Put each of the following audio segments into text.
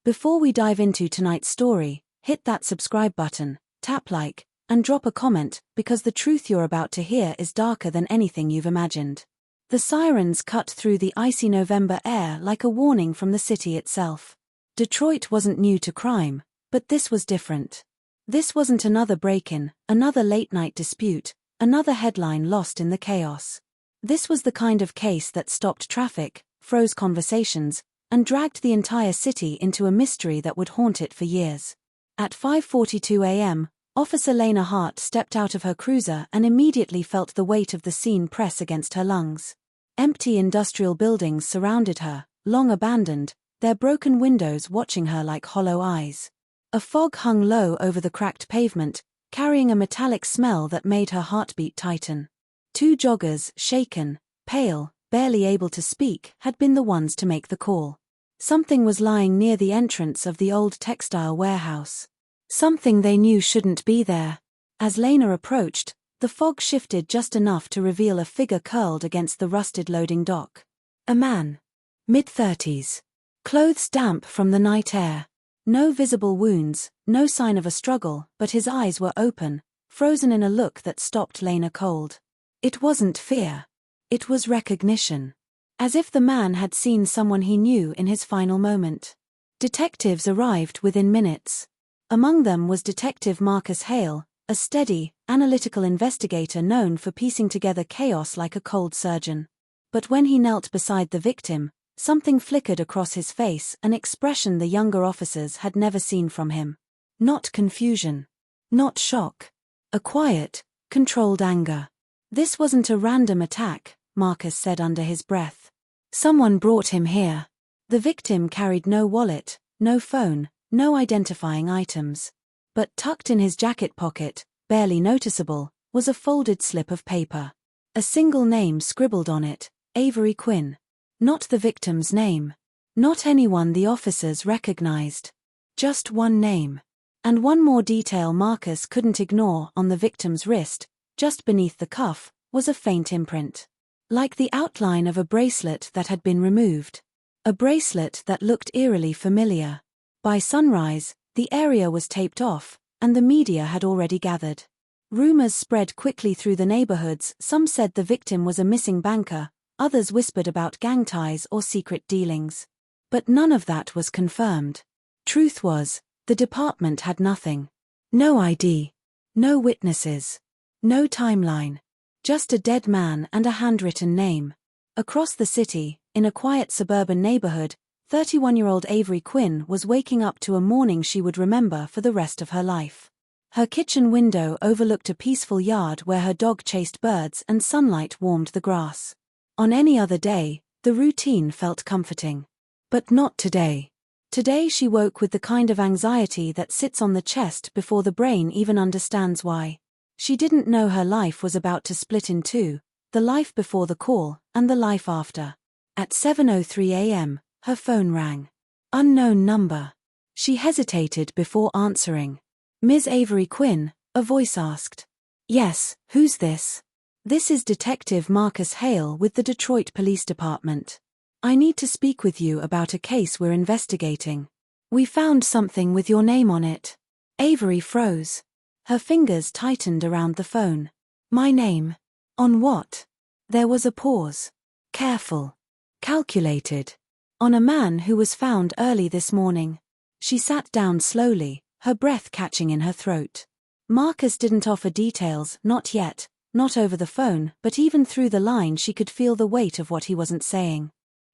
Before we dive into tonight's story, hit that subscribe button, tap like, and drop a comment, because the truth you're about to hear is darker than anything you've imagined. The sirens cut through the icy November air like a warning from the city itself. Detroit wasn't new to crime, but this was different. This wasn't another break-in, another late-night dispute, another headline lost in the chaos. This was the kind of case that stopped traffic, froze conversations, and dragged the entire city into a mystery that would haunt it for years. At 5:42 a.m., Officer Lena Hart stepped out of her cruiser and immediately felt the weight of the scene press against her lungs. Empty industrial buildings surrounded her, long abandoned, their broken windows watching her like hollow eyes. A fog hung low over the cracked pavement, carrying a metallic smell that made her heartbeat tighten. Two joggers, shaken, pale, barely able to speak, had been the ones to make the call. Something was lying near the entrance of the old textile warehouse. Something they knew shouldn't be there. As Lena approached, the fog shifted just enough to reveal a figure curled against the rusted loading dock. A man. Mid-30s. Clothes damp from the night air. No visible wounds, no sign of a struggle, but his eyes were open, frozen in a look that stopped Lena cold. It wasn't fear. It was recognition. As if the man had seen someone he knew in his final moment. Detectives arrived within minutes. Among them was Detective Marcus Hale, a steady, analytical investigator known for piecing together chaos like a cold surgeon. But when he knelt beside the victim, something flickered across his face, an expression the younger officers had never seen from him. Not confusion. Not shock. A quiet, controlled anger. This wasn't a random attack, Marcus said under his breath. Someone brought him here. The victim carried no wallet, no phone, no identifying items. But tucked in his jacket pocket, barely noticeable, was a folded slip of paper. A single name scribbled on it, Avery Quinn. Not the victim's name. Not anyone the officers recognized. Just one name. And one more detail Marcus couldn't ignore: on the victim's wrist, just beneath the cuff, was a faint imprint. Like the outline of a bracelet that had been removed. A bracelet that looked eerily familiar. By sunrise, the area was taped off, and the media had already gathered. Rumors spread quickly through the neighborhoods. Some said the victim was a missing banker, others whispered about gang ties or secret dealings. But none of that was confirmed. Truth was, the department had nothing. No ID. No witnesses. No timeline. Just a dead man and a handwritten name. Across the city, in a quiet suburban neighborhood, 31-year-old Avery Quinn was waking up to a morning she would remember for the rest of her life. Her kitchen window overlooked a peaceful yard where her dog chased birds and sunlight warmed the grass. On any other day, the routine felt comforting. But not today. Today she woke with the kind of anxiety that sits on the chest before the brain even understands why. She didn't know her life was about to split in two, the life before the call, and the life after. At 7:03 a.m., her phone rang. Unknown number. She hesitated before answering. Ms. Avery Quinn, a voice asked. Yes, who's this? This is Detective Marcus Hale with the Detroit Police Department. I need to speak with you about a case we're investigating. We found something with your name on it. Avery froze. Her fingers tightened around the phone. My name? On what? There was a pause. Careful. Calculated. On a man who was found early this morning. She sat down slowly, her breath catching in her throat. Marcus didn't offer details, not yet, not over the phone, but even through the line she could feel the weight of what he wasn't saying.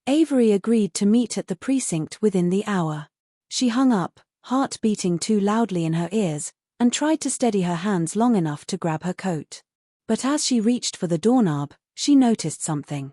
Avery agreed to meet at the precinct within the hour. She hung up, heart beating too loudly in her ears, and tried to steady her hands long enough to grab her coat. But as she reached for the doorknob, she noticed something.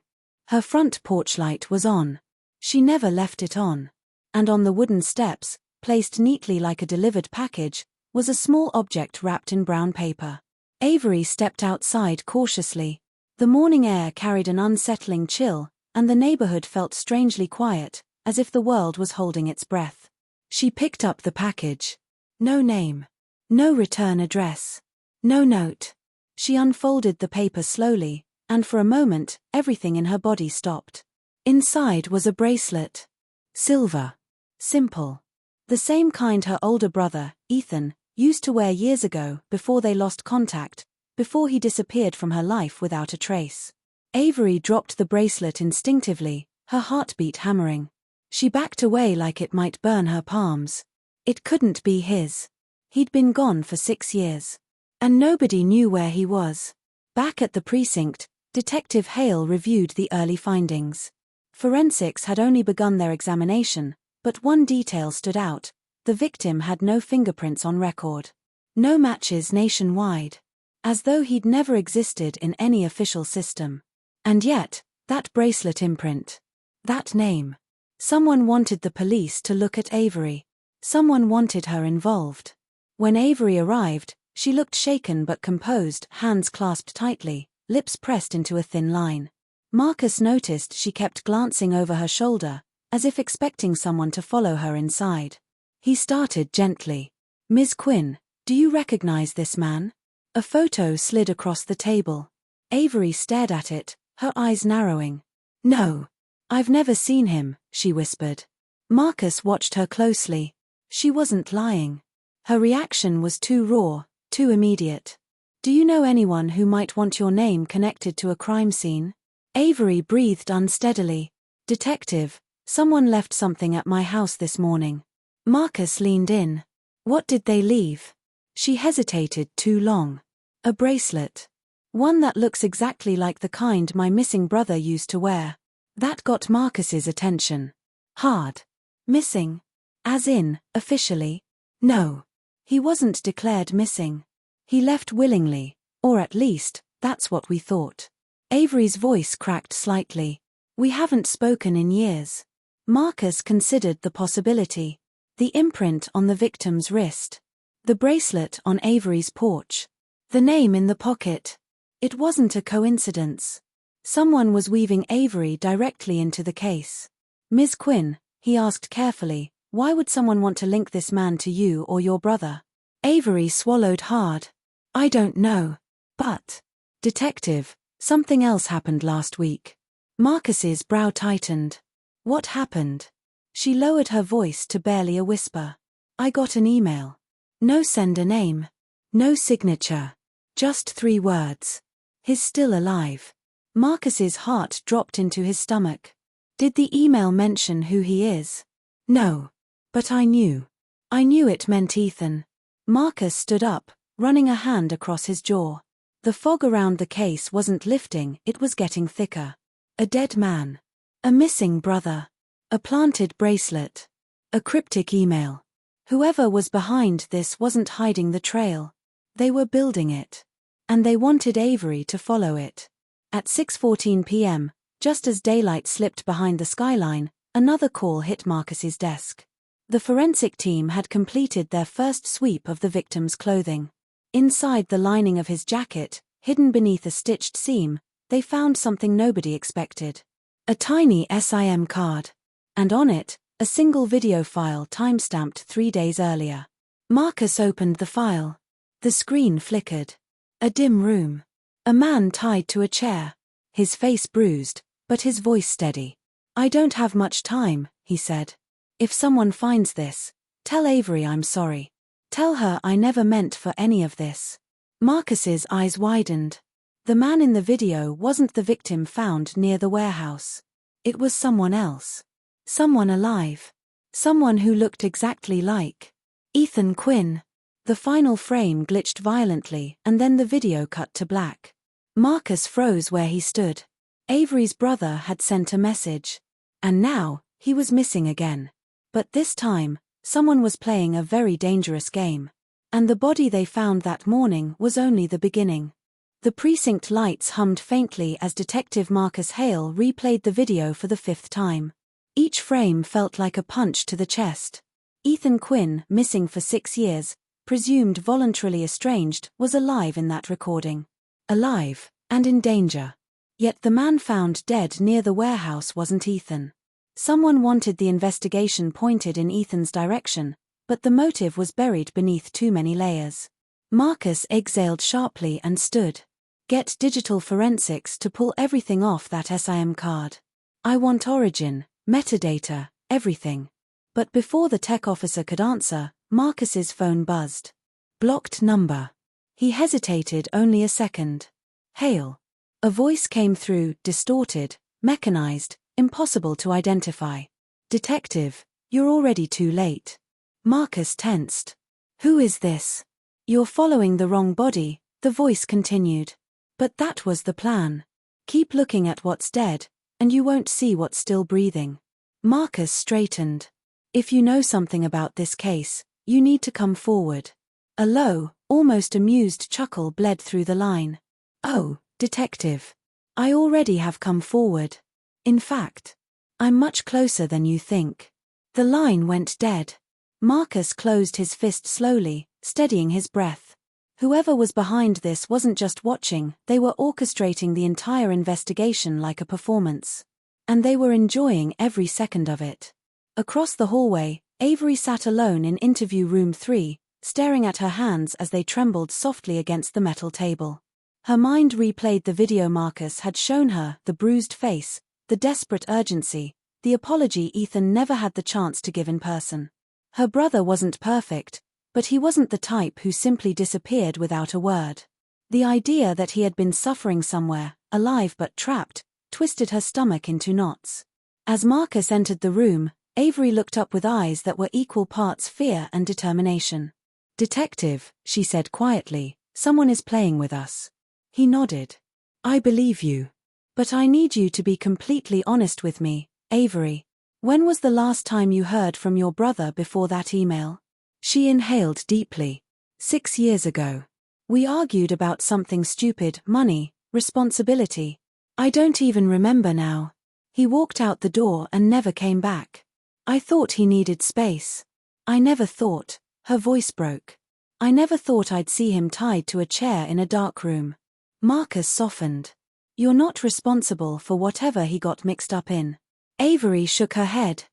Her front porch light was on. She never left it on. And on the wooden steps, placed neatly like a delivered package, was a small object wrapped in brown paper. Avery stepped outside cautiously. The morning air carried an unsettling chill, and the neighborhood felt strangely quiet, as if the world was holding its breath. She picked up the package. No name. No return address. No note. She unfolded the paper slowly, and for a moment, everything in her body stopped. Inside was a bracelet. Silver. Simple. The same kind her older brother, Ethan, used to wear years ago before they lost contact, before he disappeared from her life without a trace. Avery dropped the bracelet instinctively, her heartbeat hammering. She backed away like it might burn her palms. It couldn't be his. He'd been gone for 6 years. And nobody knew where he was. Back at the precinct, Detective Hale reviewed the early findings. Forensics had only begun their examination, but one detail stood out: the victim had no fingerprints on record. No matches nationwide. As though he'd never existed in any official system. And yet, that bracelet imprint. That name. Someone wanted the police to look at Avery. Someone wanted her involved. When Avery arrived, she looked shaken but composed, hands clasped tightly, lips pressed into a thin line. Marcus noticed she kept glancing over her shoulder, as if expecting someone to follow her inside. He started gently. "Ms. Quinn, do you recognize this man?" A photo slid across the table. Avery stared at it, her eyes narrowing. "No. I've never seen him," she whispered. Marcus watched her closely. She wasn't lying. Her reaction was too raw, too immediate. "Do you know anyone who might want your name connected to a crime scene?" Avery breathed unsteadily. "Detective, someone left something at my house this morning." Marcus leaned in. "What did they leave?" She hesitated too long. "A bracelet. One that looks exactly like the kind my missing brother used to wear." That got Marcus's attention. "Hard. Missing? As in, officially?" "No. He wasn't declared missing. He left willingly, or at least, that's what we thought." Avery's voice cracked slightly. "We haven't spoken in years." Marcus considered the possibility. The imprint on the victim's wrist. The bracelet on Avery's porch. The name in the pocket. It wasn't a coincidence. Someone was weaving Avery directly into the case. "Ms. Quinn," he asked carefully, "why would someone want to link this man to you or your brother?" Avery swallowed hard. "I don't know. But, Detective, something else happened last week." Marcus's brow tightened. "What happened?" She lowered her voice to barely a whisper. "I got an email. No sender name. No signature. Just 3 words. He's still alive." Marcus's heart dropped into his stomach. "Did the email mention who he is?" "No. But I knew. I knew it meant Ethan." Marcus stood up, running a hand across his jaw. The fog around the case wasn't lifting, it was getting thicker. A dead man. A missing brother. A planted bracelet. A cryptic email. Whoever was behind this wasn't hiding the trail. They were building it. And they wanted Avery to follow it. At 6:14 p.m., just as daylight slipped behind the skyline, another call hit Marcus's desk. The forensic team had completed their first sweep of the victim's clothing. Inside the lining of his jacket, hidden beneath a stitched seam, they found something nobody expected. A tiny SIM card. And on it, a single video file timestamped 3 days earlier. Marcus opened the file. The screen flickered. A dim room. A man tied to a chair. His face bruised, but his voice steady. "I don't have much time," he said. "If someone finds this, tell Avery I'm sorry. Tell her I never meant for any of this." Marcus's eyes widened. The man in the video wasn't the victim found near the warehouse. It was someone else. Someone alive. Someone who looked exactly like Ethan Quinn. The final frame glitched violently and then the video cut to black. Marcus froze where he stood. Avery's brother had sent a message. And now, he was missing again. But this time, someone was playing a very dangerous game. And the body they found that morning was only the beginning. The precinct lights hummed faintly as Detective Marcus Hale replayed the video for the 5th time. Each frame felt like a punch to the chest. Ethan Quinn, missing for 6 years, presumed voluntarily estranged, was alive in that recording. Alive, and in danger. Yet the man found dead near the warehouse wasn't Ethan. Someone wanted the investigation pointed in Ethan's direction, but the motive was buried beneath too many layers. Marcus exhaled sharply and stood. "Get digital forensics to pull everything off that SIM card. I want origin, metadata, everything." But before the tech officer could answer, Marcus's phone buzzed. Blocked number. He hesitated only a second. Hail. A voice came through, distorted, mechanized, impossible to identify. Detective, you're already too late. Marcus tensed. Who is this? You're following the wrong body, the voice continued. But that was the plan. Keep looking at what's dead, and you won't see what's still breathing. Marcus straightened. If you know something about this case, you need to come forward. A low, almost amused chuckle bled through the line. Oh, detective. I already have come forward. In fact, I'm much closer than you think. The line went dead. Marcus closed his fist slowly, steadying his breath. Whoever was behind this wasn't just watching, they were orchestrating the entire investigation like a performance. And they were enjoying every second of it. Across the hallway, Avery sat alone in interview room 3, staring at her hands as they trembled softly against the metal table. Her mind replayed the video Marcus had shown her, the bruised face, the desperate urgency, the apology Ethan never had the chance to give in person. Her brother wasn't perfect, but he wasn't the type who simply disappeared without a word. The idea that he had been suffering somewhere, alive but trapped, twisted her stomach into knots. As Marcus entered the room, Avery looked up with eyes that were equal parts fear and determination. Detective, she said quietly, someone is playing with us. He nodded. I believe you. But I need you to be completely honest with me, Avery. When was the last time you heard from your brother before that email? She inhaled deeply. 6 years ago. We argued about something stupid, money, responsibility. I don't even remember now. He walked out the door and never came back. I thought he needed space. I never thought, her voice broke. I never thought I'd see him tied to a chair in a dark room. Marcus softened. You're not responsible for whatever he got mixed up in. Avery shook her head.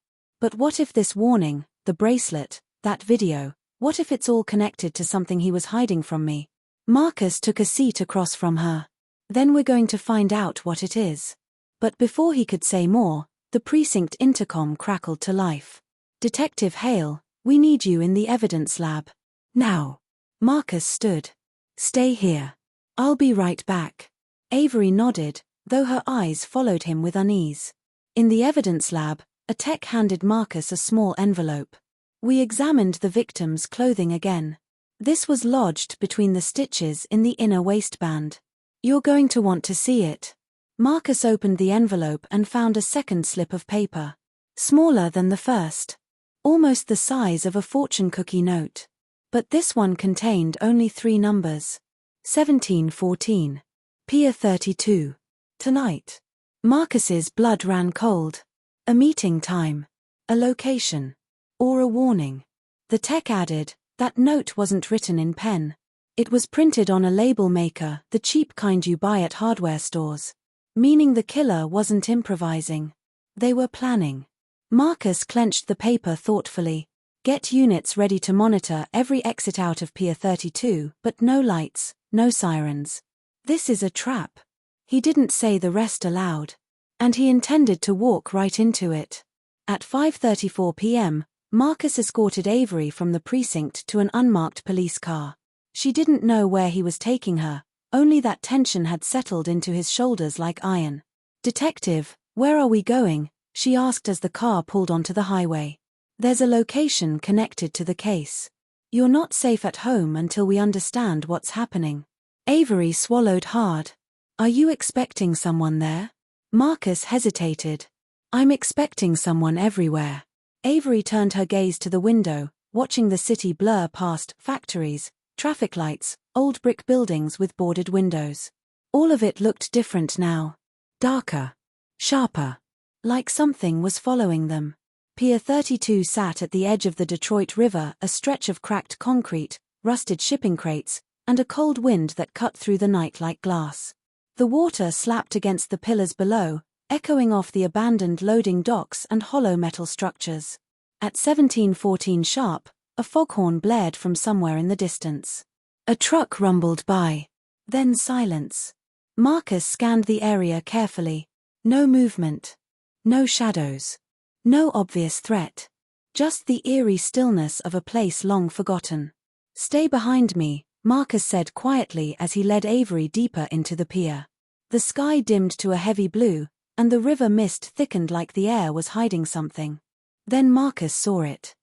But what if this warning, the bracelet, that video, what if it's all connected to something he was hiding from me? Marcus took a seat across from her. Then we're going to find out what it is. But before he could say more, the precinct intercom crackled to life. Detective Hale, we need you in the evidence lab. Now. Marcus stood. Stay here. I'll be right back. Avery nodded, though her eyes followed him with unease. In the evidence lab, a tech handed Marcus a small envelope. We examined the victim's clothing again. This was lodged between the stitches in the inner waistband. You're going to want to see it. Marcus opened the envelope and found a second slip of paper. Smaller than the first. Almost the size of a fortune cookie note. But this one contained only 3 numbers. 1714. Pier 32. Tonight. Marcus's blood ran cold. A meeting time. A location. Or a warning. The tech added, that note wasn't written in pen. It was printed on a label maker, the cheap kind you buy at hardware stores. Meaning the killer wasn't improvising. They were planning. Marcus clenched the paper thoughtfully. Get units ready to monitor every exit out of Pier 32, but no lights, no sirens. This is a trap. He didn't say the rest aloud. And he intended to walk right into it. At 5:34 p.m., Marcus escorted Avery from the precinct to an unmarked police car. She didn't know where he was taking her, only that tension had settled into his shoulders like iron. Detective, where are we going? She asked as the car pulled onto the highway. There's a location connected to the case. You're not safe at home until we understand what's happening. Avery swallowed hard. Are you expecting someone there? Marcus hesitated. I'm expecting someone everywhere. Avery turned her gaze to the window, watching the city blur past factories, traffic lights, old brick buildings with boarded windows. All of it looked different now. Darker. Sharper. Like something was following them. Pier 32 sat at the edge of the Detroit River, a stretch of cracked concrete, rusted shipping crates, and a cold wind that cut through the night like glass. The water slapped against the pillars below, echoing off the abandoned loading docks and hollow metal structures. At 17:14 sharp, a foghorn blared from somewhere in the distance. A truck rumbled by. Then silence. Marcus scanned the area carefully. No movement. No shadows. No obvious threat. Just the eerie stillness of a place long forgotten. "Stay behind me," Marcus said quietly as he led Avery deeper into the pier. The sky dimmed to a heavy blue, and the river mist thickened like the air was hiding something. Then Marcus saw it.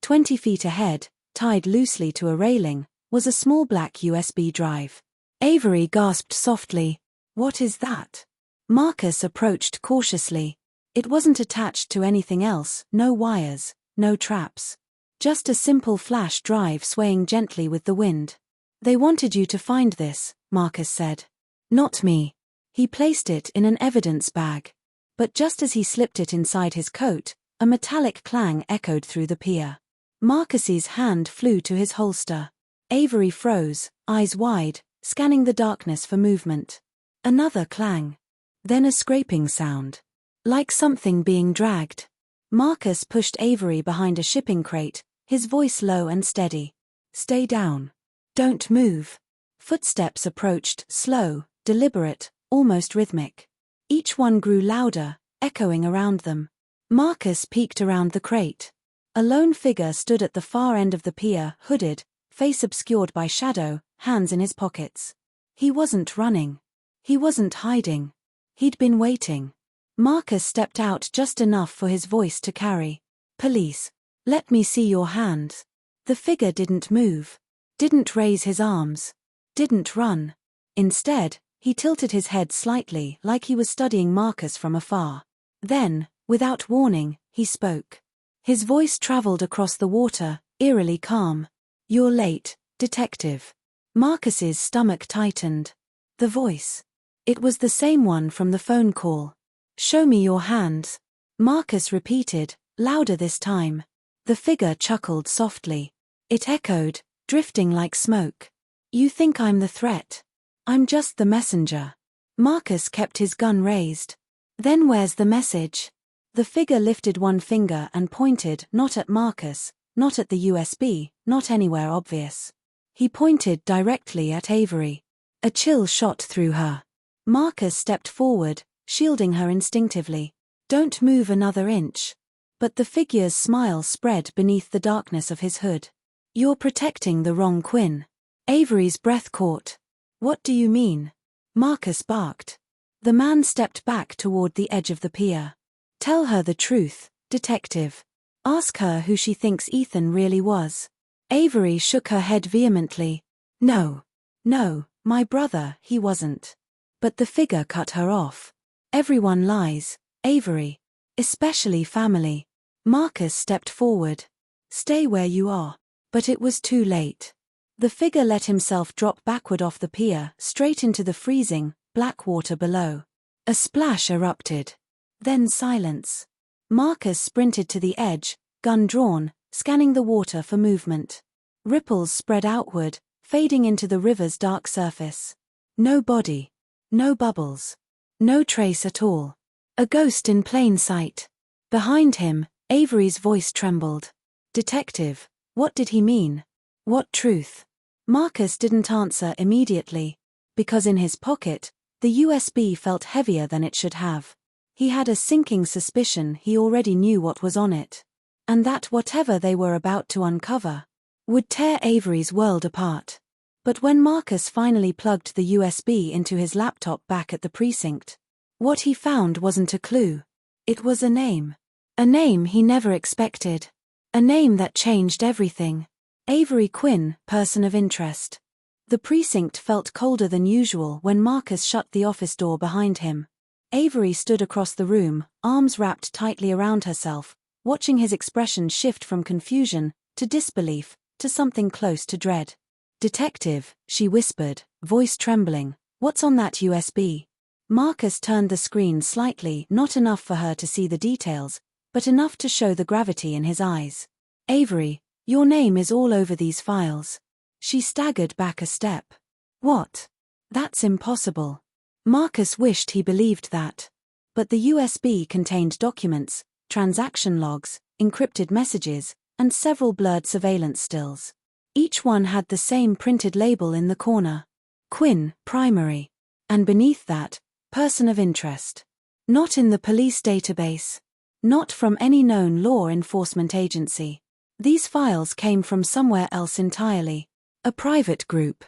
20 feet ahead, tied loosely to a railing, was a small black USB drive. Avery gasped softly. "What is that?" Marcus approached cautiously. It wasn't attached to anything else, no wires, no traps. Just a simple flash drive swaying gently with the wind. "They wanted you to find this," Marcus said. "Not me." He placed it in an evidence bag. But just as he slipped it inside his coat, a metallic clang echoed through the pier. Marcus's hand flew to his holster. Avery froze, eyes wide, scanning the darkness for movement. Another clang. Then a scraping sound. Like something being dragged. Marcus pushed Avery behind a shipping crate, his voice low and steady. "Stay down. Don't move." Footsteps approached, slow, deliberate, almost rhythmic. Each one grew louder, echoing around them. Marcus peeked around the crate. A lone figure stood at the far end of the pier, hooded, face obscured by shadow, hands in his pockets. He wasn't running. He wasn't hiding. He'd been waiting. Marcus stepped out just enough for his voice to carry. "Police. Let me see your hands." The figure didn't move. Didn't raise his arms. Didn't run. Instead, he tilted his head slightly like he was studying Marcus from afar. Then, without warning, he spoke. His voice traveled across the water, eerily calm. "You're late, detective." Marcus's stomach tightened. The voice. It was the same one from the phone call. "Show me your hands." Marcus repeated, louder this time. The figure chuckled softly. It echoed, drifting like smoke. "You think I'm the threat? I'm just the messenger." Marcus kept his gun raised. "Then where's the message?" The figure lifted one finger and pointed, not at Marcus, not at the USB, not anywhere obvious. He pointed directly at Avery. A chill shot through her. Marcus stepped forward, shielding her instinctively. "Don't move another inch." But the figure's smile spread beneath the darkness of his hood. "You're protecting the wrong Quinn." Avery's breath caught. "What do you mean?" Marcus barked. The man stepped back toward the edge of the pier. "Tell her the truth, detective. Ask her who she thinks Ethan really was." Avery shook her head vehemently. "No. No, my brother, he wasn't." But the figure cut her off. "Everyone lies, Avery. Especially family." Marcus stepped forward. "Stay where you are." But it was too late. The figure let himself drop backward off the pier, straight into the freezing, black water below. A splash erupted. Then silence. Marcus sprinted to the edge, gun drawn, scanning the water for movement. Ripples spread outward, fading into the river's dark surface. No body. No bubbles. No trace at all. A ghost in plain sight. Behind him, Avery's voice trembled. "Detective, what did he mean? What truth?" Marcus didn't answer immediately, because in his pocket, the USB felt heavier than it should have. He had a sinking suspicion he already knew what was on it. And that whatever they were about to uncover would tear Avery's world apart. But when Marcus finally plugged the USB into his laptop back at the precinct, what he found wasn't a clue. It was a name. A name he never expected. A name that changed everything. Avery Quinn, person of interest. The precinct felt colder than usual when Marcus shut the office door behind him. Avery stood across the room, arms wrapped tightly around herself, watching his expression shift from confusion, to disbelief, to something close to dread. "Detective," she whispered, voice trembling, "what's on that USB?" Marcus turned the screen slightly, not enough for her to see the details, but enough to show the gravity in his eyes. "Avery, your name is all over these files." She staggered back a step. "What? That's impossible." Marcus wished he believed that. But the USB contained documents, transaction logs, encrypted messages, and several blurred surveillance stills. Each one had the same printed label in the corner. Quinn, primary. And beneath that, person of interest. Not in the police database. Not from any known law enforcement agency. These files came from somewhere else entirely. A private group.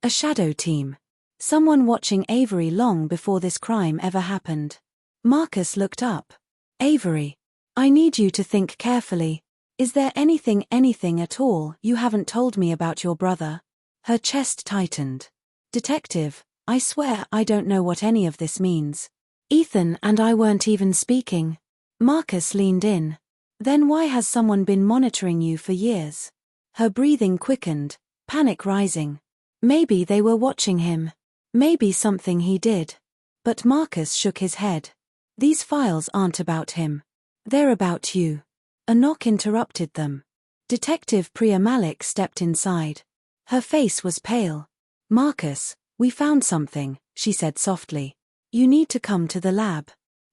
A shadow team. Someone watching Avery long before this crime ever happened. Marcus looked up. Avery. I need you to think carefully. Is there anything at all you haven't told me about your brother? Her chest tightened. Detective, I swear I don't know what any of this means. Ethan and I weren't even speaking. Marcus leaned in. Then why has someone been monitoring you for years? Her breathing quickened, panic rising. Maybe they were watching him. Maybe something he did. But Marcus shook his head. These files aren't about him. They're about you. A knock interrupted them. Detective Priya Malik stepped inside. Her face was pale. Marcus, we found something, she said softly. You need to come to the lab.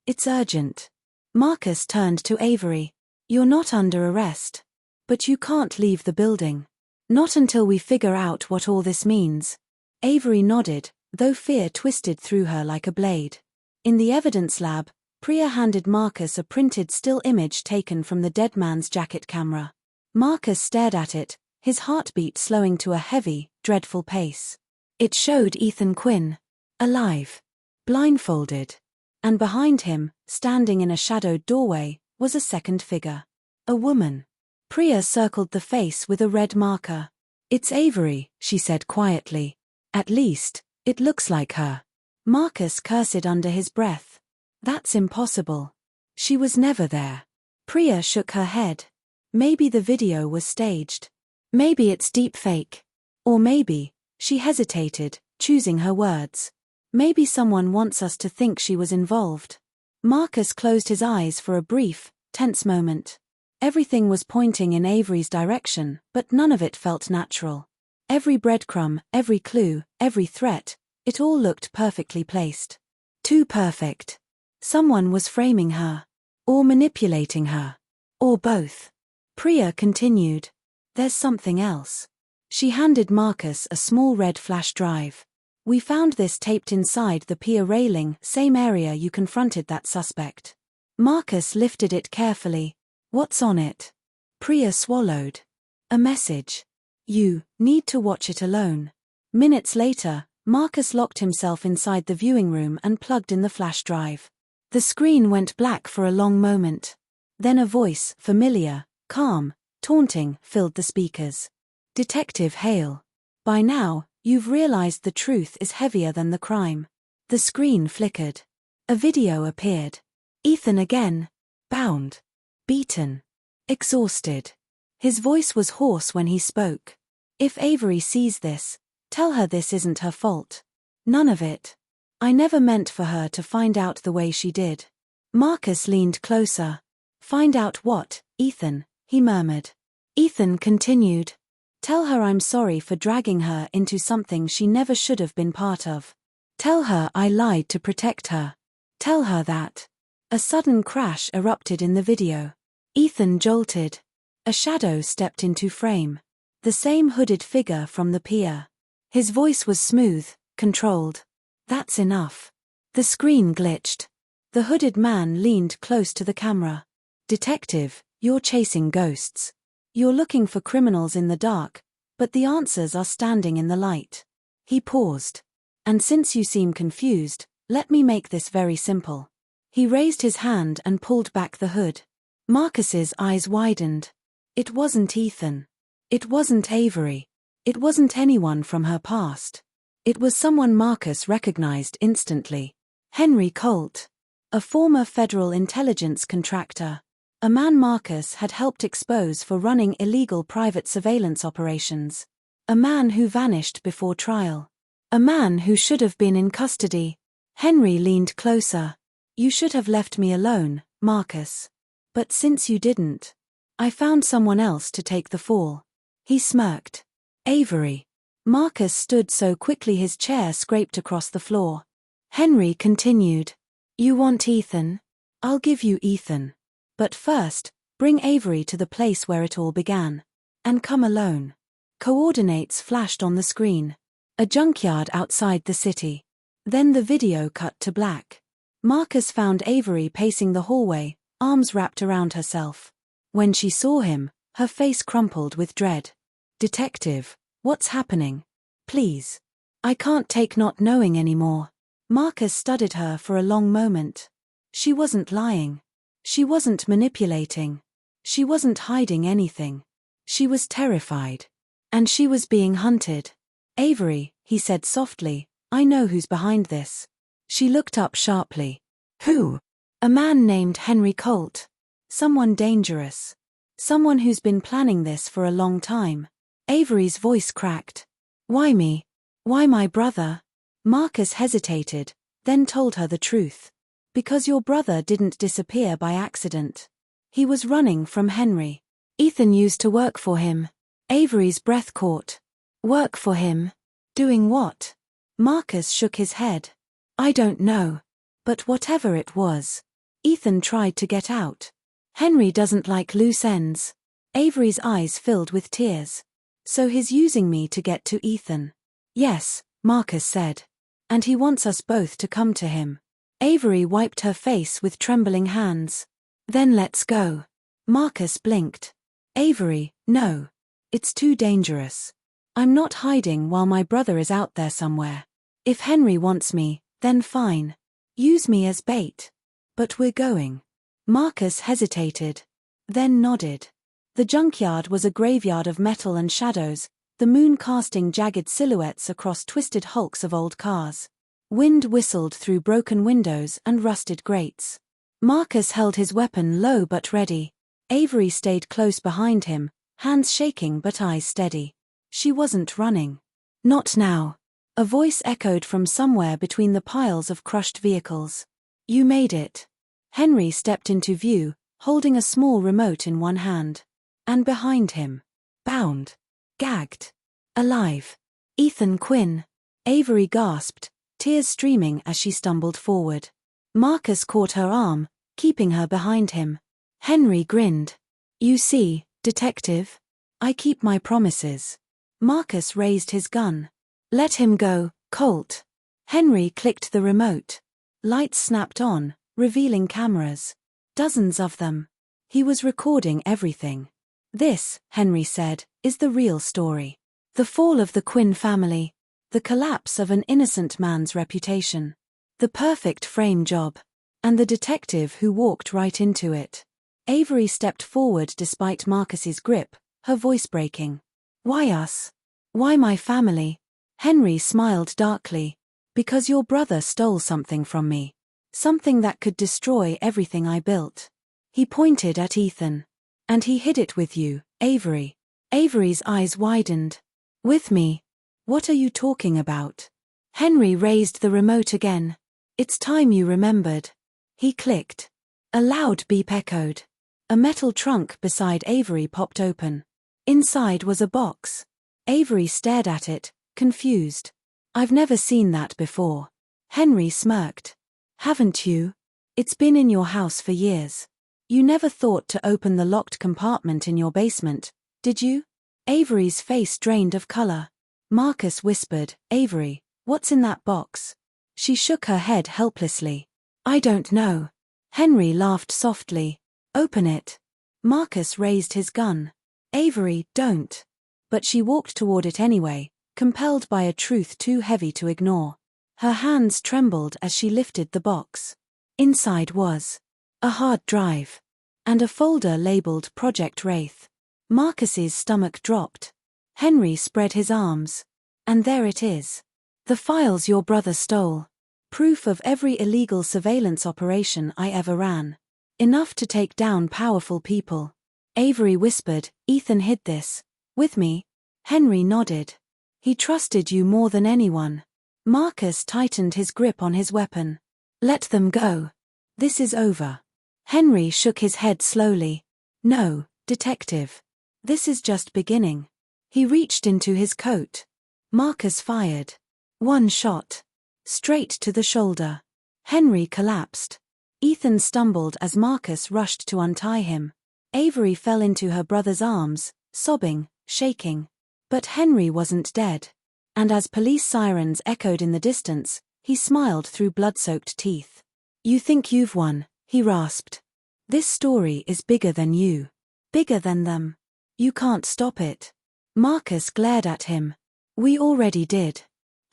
It's urgent. Marcus turned to Avery. You're not under arrest. But you can't leave the building. Not until we figure out what all this means. Avery nodded, though fear twisted through her like a blade. In the evidence lab, Priya handed Marcus a printed still image taken from the dead man's jacket camera. Marcus stared at it, his heartbeat slowing to a heavy, dreadful pace. It showed Ethan Quinn. Alive. Blindfolded. And behind him, standing in a shadowed doorway, was a second figure. A woman. Priya circled the face with a red marker. It's Avery, she said quietly. At least, it looks like her. Marcus cursed under his breath. That's impossible. She was never there. Priya shook her head. Maybe the video was staged. Maybe it's deepfake. Or maybe, she hesitated, choosing her words. Maybe someone wants us to think she was involved. Marcus closed his eyes for a brief, tense moment. Everything was pointing in Avery's direction, but none of it felt natural. Every breadcrumb, every clue, every threat, it all looked perfectly placed. Too perfect. Someone was framing her. Or manipulating her. Or both. Priya continued. There's something else. She handed Marcus a small red flash drive. We found this taped inside the pier railing, same area you confronted that suspect. Marcus lifted it carefully. What's on it? Priya swallowed. A message. You need to watch it alone. Minutes later, Marcus locked himself inside the viewing room and plugged in the flash drive. The screen went black for a long moment. Then a voice, familiar, calm, taunting, filled the speakers. Detective Hale. By now, you've realized the truth is heavier than the crime. The screen flickered. A video appeared. Ethan again. Bound. Beaten. Exhausted. His voice was hoarse when he spoke. If Avery sees this, tell her this isn't her fault. None of it. I never meant for her to find out the way she did. Marcus leaned closer. Find out what, Ethan, he murmured. Ethan continued. Tell her I'm sorry for dragging her into something she never should have been part of. Tell her I lied to protect her. Tell her that. A sudden crash erupted in the video. Ethan jolted. A shadow stepped into frame. The same hooded figure from the pier. His voice was smooth, controlled. That's enough. The screen glitched. The hooded man leaned close to the camera. Detective, you're chasing ghosts. You're looking for criminals in the dark, but the answers are standing in the light. He paused. And since you seem confused, let me make this very simple. He raised his hand and pulled back the hood. Marcus's eyes widened. It wasn't Ethan. It wasn't Avery. It wasn't anyone from her past. It was someone Marcus recognized instantly. Henry Colt. A former federal intelligence contractor. A man Marcus had helped expose for running illegal private surveillance operations. A man who vanished before trial. A man who should have been in custody. Henry leaned closer. You should have left me alone, Marcus. But since you didn't, I found someone else to take the fall. He smirked. Avery. Marcus stood so quickly his chair scraped across the floor. Henry continued. You want Ethan? I'll give you Ethan. But first, bring Avery to the place where it all began. And come alone. Coordinates flashed on the screen. A junkyard outside the city. Then the video cut to black. Marcus found Avery pacing the hallway, arms wrapped around herself. When she saw him, her face crumpled with dread. "Detective, what's happening? Please. I can't take not knowing anymore." Marcus studied her for a long moment. She wasn't lying. She wasn't manipulating. She wasn't hiding anything. She was terrified. And she was being hunted. "Avery," he said softly, "I know who's behind this." She looked up sharply. "Who?" "A man named Henry Colt. Someone dangerous. Someone who's been planning this for a long time." Avery's voice cracked. "Why me? Why my brother?" Marcus hesitated, then told her the truth. "Because your brother didn't disappear by accident. He was running from Henry. Ethan used to work for him." Avery's breath caught. "Work for him? Doing what?" Marcus shook his head. "I don't know. But whatever it was, Ethan tried to get out. Henry doesn't like loose ends." Avery's eyes filled with tears. "So he's using me to get to Ethan?" "Yes," Marcus said. "And he wants us both to come to him." Avery wiped her face with trembling hands. "Then let's go." Marcus blinked. "Avery, no. It's too dangerous. I'm not hiding while my brother is out there somewhere. If Henry wants me, then fine. Use me as bait. But we're going." Marcus hesitated, then nodded. The junkyard was a graveyard of metal and shadows, the moon casting jagged silhouettes across twisted hulks of old cars. Wind whistled through broken windows and rusted grates. Marcus held his weapon low but ready. Avery stayed close behind him, hands shaking but eyes steady. She wasn't running. "Not now." A voice echoed from somewhere between the piles of crushed vehicles. "You made it." Henry stepped into view, holding a small remote in one hand. And behind him, bound, gagged, alive, Ethan Quinn. Avery gasped, tears streaming as she stumbled forward. Marcus caught her arm, keeping her behind him. Henry grinned. "You see, detective, I keep my promises." Marcus raised his gun. "Let him go, Colt." Henry clicked the remote. Lights snapped on, revealing cameras. Dozens of them. He was recording everything. "This," Henry said, "is the real story. The fall of the Quinn family. The collapse of an innocent man's reputation. The perfect frame job. And the detective who walked right into it." Avery stepped forward despite Marcus's grip, her voice breaking. "Why us? Why my family?" Henry smiled darkly. "Because your brother stole something from me. Something that could destroy everything I built." He pointed at Ethan. "And he hid it with you, Avery." Avery's eyes widened. "With me? What are you talking about?" Henry raised the remote again. "It's time you remembered." He clicked. A loud beep echoed. A metal trunk beside Avery popped open. Inside was a box. Avery stared at it, confused. "I've never seen that before." Henry smirked. "Haven't you? It's been in your house for years. You never thought to open the locked compartment in your basement, did you?" Avery's face drained of color. Marcus whispered, "Avery, what's in that box?" She shook her head helplessly. "I don't know." Henry laughed softly. "Open it." Marcus raised his gun. "Avery, don't." But she walked toward it anyway, compelled by a truth too heavy to ignore. Her hands trembled as she lifted the box. Inside was a hard drive and a folder labeled Project Wraith. Marcus's stomach dropped. Henry spread his arms. "And there it is. The files your brother stole. Proof of every illegal surveillance operation I ever ran. Enough to take down powerful people." Avery whispered, "Ethan hid this. With me?" Henry nodded. "He trusted you more than anyone." Marcus tightened his grip on his weapon. "Let them go. This is over." Henry shook his head slowly. "No, detective. This is just beginning." He reached into his coat. Marcus fired. One shot. Straight to the shoulder. Henry collapsed. Ethan stumbled as Marcus rushed to untie him. Avery fell into her brother's arms, sobbing, shaking. But Henry wasn't dead. And as police sirens echoed in the distance, he smiled through blood-soaked teeth. "You think you've won," he rasped. This story is bigger than you. Bigger than them. You can't stop it. Marcus glared at him. We already did.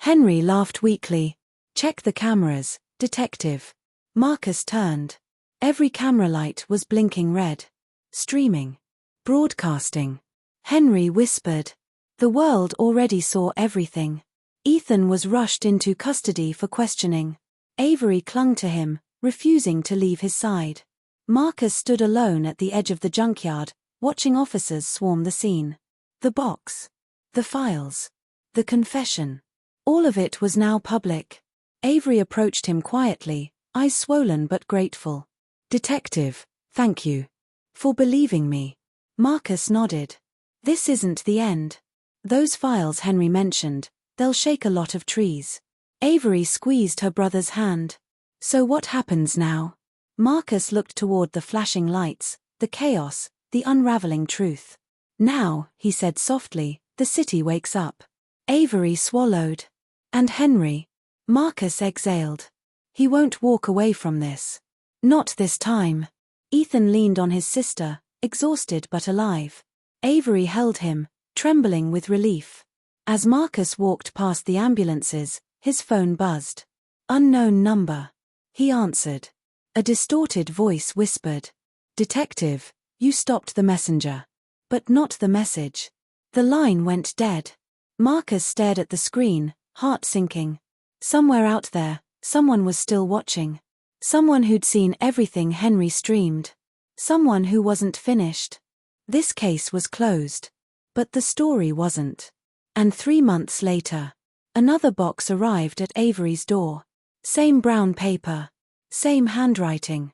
Henry laughed weakly. Check the cameras, detective. Marcus turned. Every camera light was blinking red. Streaming. Broadcasting. Henry whispered. The world already saw everything. Ethan was rushed into custody for questioning. Avery clung to him, refusing to leave his side. Marcus stood alone at the edge of the junkyard, watching officers swarm the scene. The box. The files. The confession. All of it was now public. Avery approached him quietly, eyes swollen but grateful. Detective, thank you. For believing me. Marcus nodded. This isn't the end. Those files Henry mentioned, they'll shake a lot of trees. Avery squeezed her brother's hand. So what happens now? Marcus looked toward the flashing lights, the chaos, the unraveling truth. Now, he said softly, the city wakes up. Avery swallowed. And Henry? Marcus exhaled. He won't walk away from this. Not this time. Ethan leaned on his sister, exhausted but alive. Avery held him, trembling with relief. As Marcus walked past the ambulances, his phone buzzed. Unknown number. He answered. A distorted voice whispered. Detective, you stopped the messenger. But not the message. The line went dead. Marcus stared at the screen, heart sinking. Somewhere out there, someone was still watching. Someone who'd seen everything Henry streamed. Someone who wasn't finished. This case was closed. But the story wasn't. And 3 months later, another box arrived at Avery's door. Same brown paper. Same handwriting.